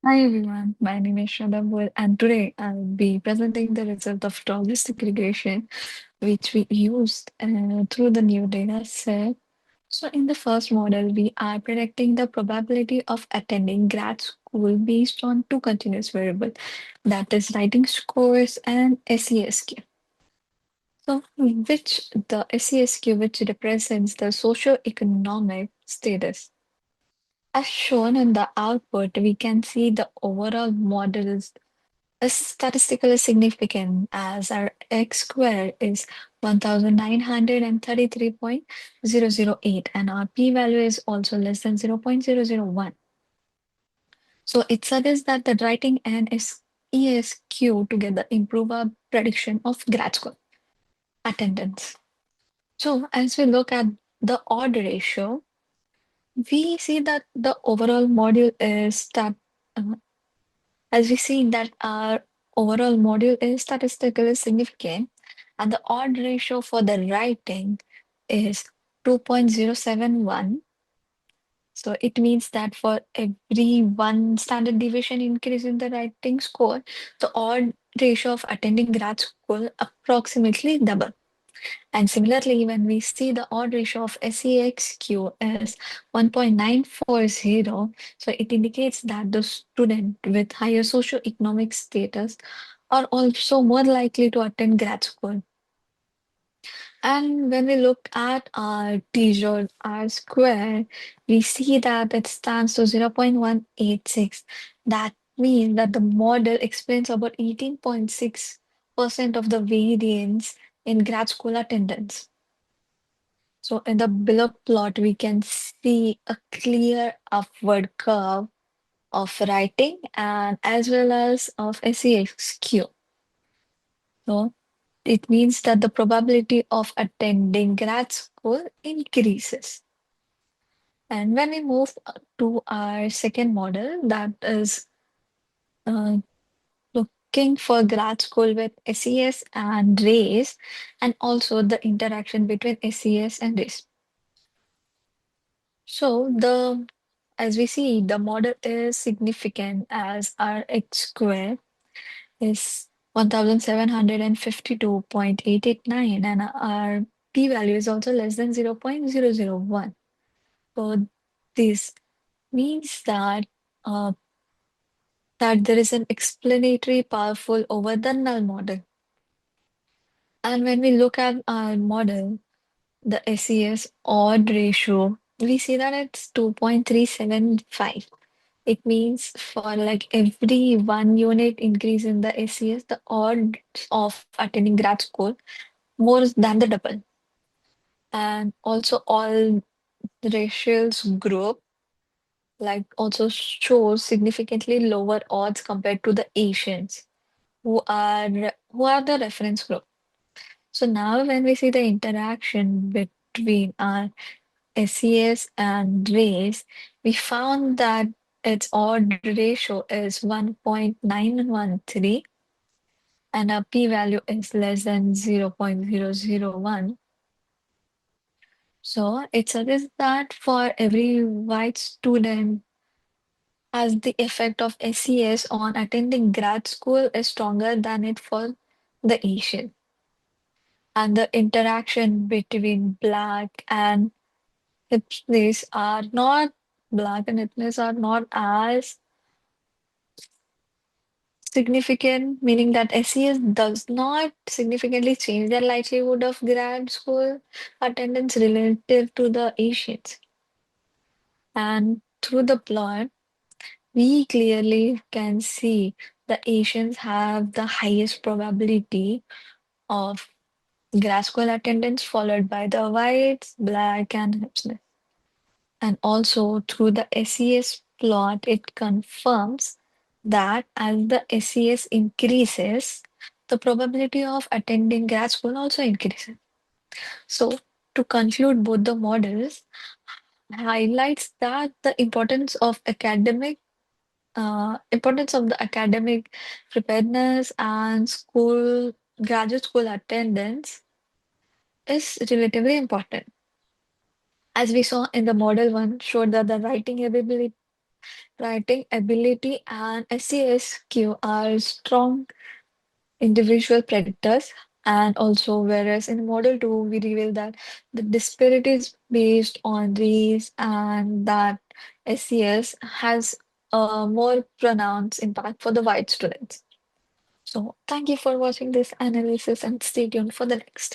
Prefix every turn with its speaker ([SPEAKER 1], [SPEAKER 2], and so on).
[SPEAKER 1] Hi everyone, my name is Shradha and today I'll be presenting the result of logistic regression which we used through the new data set. So in the first model, we are predicting the probability of attending grad school based on two continuous variables, that is writing scores and SESQ. So which the SESQ which represents the socio-economic status. As shown in the output, we can see the overall model is statistically significant as our x square is 1933.008 and our p-value is also less than 0.001. So it suggests that the writing and ESQ together improve our prediction of grad school attendance. So as we look at the odd ratio, we see that the overall module is that uh, as we see that our overall module is statistically significant and the odd ratio for the writing is 2.071. So it means that for every one standard deviation increase in the writing score, the odd ratio of attending grad school approximately double. And similarly, when we see the odd ratio of SEXQ as 1.940, so it indicates that the student with higher socioeconomic status are also more likely to attend grad school. And when we look at our t-shirt R square, we see that it stands to 0.186. That means that the model explains about 18.6% of the variance in grad school attendance. So in the below plot, we can see a clear upward curve of writing and as well as of SEXQ. So it means that the probability of attending grad school increases. And when we move to our second model, that is uh, looking for grad school with SES and race, and also the interaction between SES and race. So as we see, the model is significant as our x square is 1752.889 and our p-value is also less than 0.001. So this means uh, that there is an explanatory powerful over the null model. And when we look at our model, the SES odd ratio, we see that it's 2.375. It means for like every 1 unit increase in the SES, the odds of attending grad school more than the double. And also all the ratios group like also shows significantly lower odds compared to the Asians who are the reference group. So now when we see the interaction between our SES and race, we found that its odd ratio is 1.913 and our p-value is less than 0.001. So it suggests that for every white student has the effect of SES on attending grad school is stronger than it for the Asian. And the interaction between black and hipsters are not black and hipsters are not as significant, meaning that SES does not significantly change their likelihood of grad school attendance relative to the Asians. And through the plot, we clearly can see the Asians have the highest probability of grad school attendance, followed by the whites, black, and Hispanic. And also through the SES plot, it confirms that as the SES increases, the probability of attending grad school also increases. So, to conclude, both the models highlights that the importance of the academic preparedness and school graduate school attendance is relatively important. As we saw in the model one, showed that the writing ability Writing ability and SESQ are strong individual predictors. And also, whereas in model 2, we reveal that the disparity is based on race and that SES has a more pronounced impact for the white students. So, thank you for watching this analysis and stay tuned for the next.